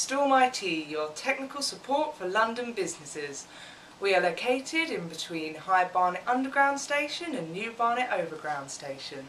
Storm IT, your technical support for London businesses. We are located in between High Barnet Underground Station and New Barnet Overground Station.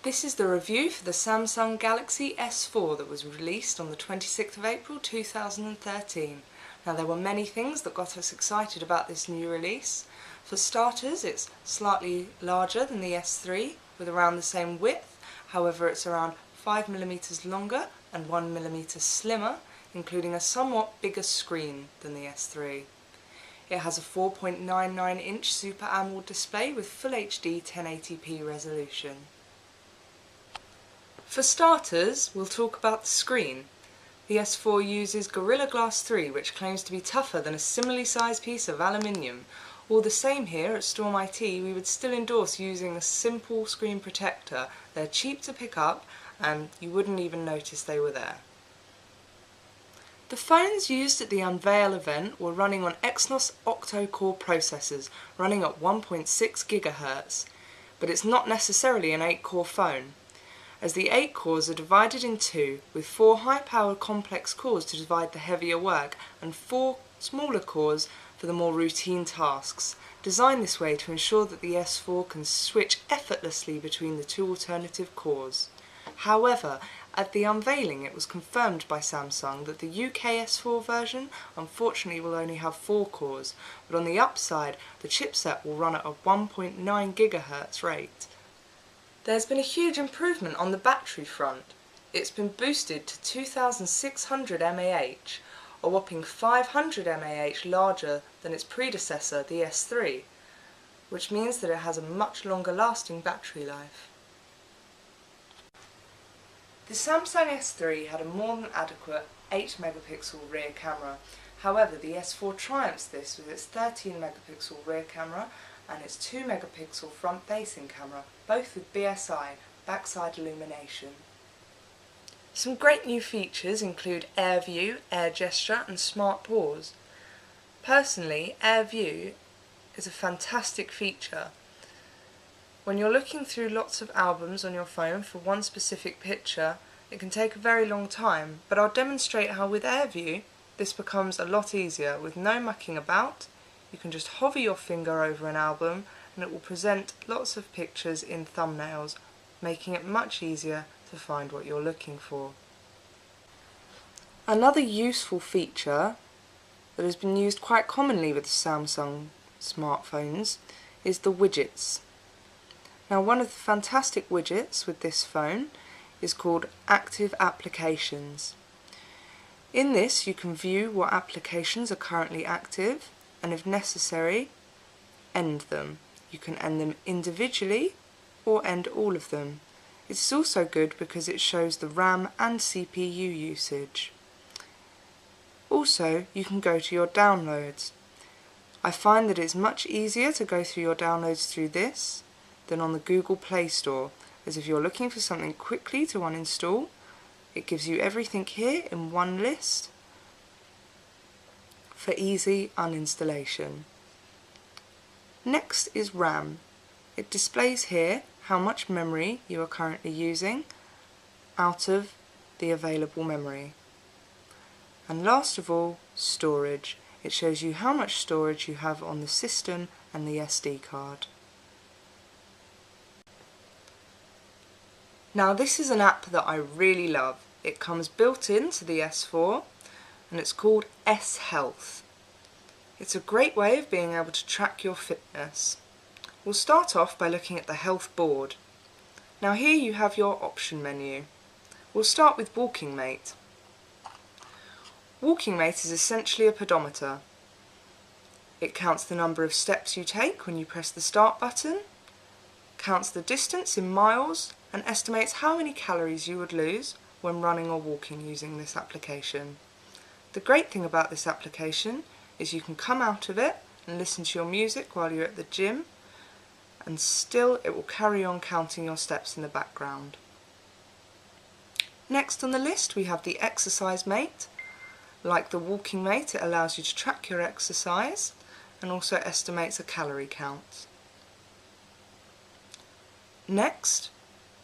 This is the review for the Samsung Galaxy S4 that was released on the 26th of April 2013. Now there were many things that got us excited about this new release. For starters, it's slightly larger than the S3 with around the same width, however it's around 5mm longer and 1mm slimmer, including a somewhat bigger screen than the S3. It has a 4.99-inch Super AMOLED display with Full HD 1080p resolution. For starters, we'll talk about the screen. The S4 uses Gorilla Glass 3, which claims to be tougher than a similarly sized piece of aluminium. All the same, here at Storm IT, we would still endorse using a simple screen protector. They're cheap to pick up and you wouldn't even notice they were there. The phones used at the unveil event were running on Exynos octo-core processors, running at 1.6 GHz, but it's not necessarily an 8-core phone, as the 8 cores are divided in two, with 4 high-powered complex cores to divide the heavier work and 4 smaller cores for the more routine tasks, designed this way to ensure that the S4 can switch effortlessly between the two alternative cores. However, at the unveiling it was confirmed by Samsung that the UK S4 version unfortunately will only have 4 cores, but on the upside the chipset will run at a 1.9 GHz rate. There's been a huge improvement on the battery front. It's been boosted to 2600 mAh, a whopping 500 mAh larger than its predecessor, the S3, which means that it has a much longer lasting battery life. The Samsung S3 had a more than adequate 8-megapixel rear camera. However, the S4 triumphs this with its 13-megapixel rear camera and its 2-megapixel front-facing camera, both with BSI, backside illumination. Some great new features include Air View, Air Gesture and Smart Pause. Personally, Air View is a fantastic feature. When you're looking through lots of albums on your phone for one specific picture, it can take a very long time, but I'll demonstrate how with Air View this becomes a lot easier. With no mucking about, you can just hover your finger over an album and it will present lots of pictures in thumbnails, making it much easier to find what you're looking for. Another useful feature that has been used quite commonly with Samsung smartphones is the widgets. Now, one of the fantastic widgets with this phone is called Active Applications. In this you can view what applications are currently active and, if necessary, end them. You can end them individually or end all of them. It's also good because it shows the RAM and CPU usage. Also, you can go to your downloads. I find that it's much easier to go through your downloads through this than on the Google Play Store, as if you're looking for something quickly to uninstall, it gives you everything here in one list for easy uninstallation. Next is RAM. It displays here how much memory you are currently using out of the available memory. And last of all, storage. It shows you how much storage you have on the system and the SD card. Now, this is an app that I really love. It comes built into the S4 and it's called S Health. It's a great way of being able to track your fitness. We'll start off by looking at the health board. Now here you have your option menu. We'll start with Walking Mate. Walking Mate is essentially a pedometer. It counts the number of steps you take when you press the start button, counts the distance in miles, and estimates how many calories you would lose when running or walking using this application. The great thing about this application is you can come out of it and listen to your music while you're at the gym, and still it will carry on counting your steps in the background. Next on the list we have the Exercise Mate. Like the Walking Mate, it allows you to track your exercise and also estimates a calorie count. Next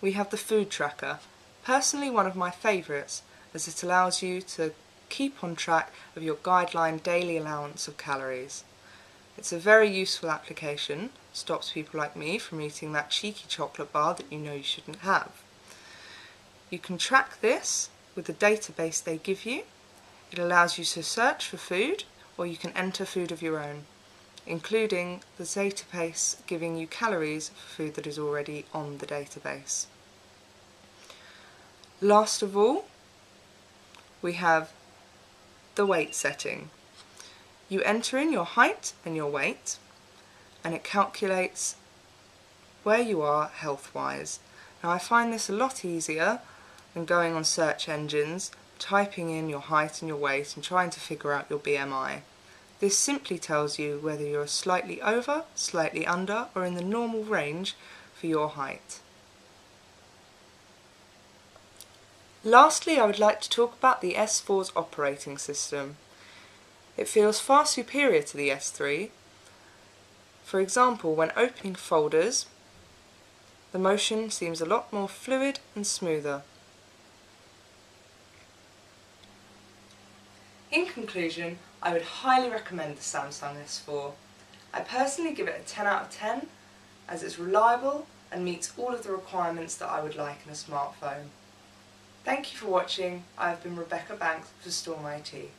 we have the Food Tracker. Personally, one of my favourites, as it allows you to keep on track of your guideline daily allowance of calories. It's a very useful application, stops people like me from eating that cheeky chocolate bar that you know you shouldn't have. You can track this with the database they give you. It allows you to search for food, or you can enter food of your own, including the database giving you calories for food that is already on the database. Last of all, we have the weight setting. You enter in your height and your weight, and it calculates where you are health-wise. Now, I find this a lot easier than going on search engines, typing in your height and your weight and trying to figure out your BMI. This simply tells you whether you're slightly over, slightly under, or in the normal range for your height. Lastly, I would like to talk about the S4's operating system. It feels far superior to the S3. For example, when opening folders, the motion seems a lot more fluid and smoother. In conclusion, I would highly recommend the Samsung S4. I personally give it a 10 out of 10 as it's reliable and meets all of the requirements that I would like in a smartphone. Thank you for watching. I have been Rebecca Banks for Storm IT.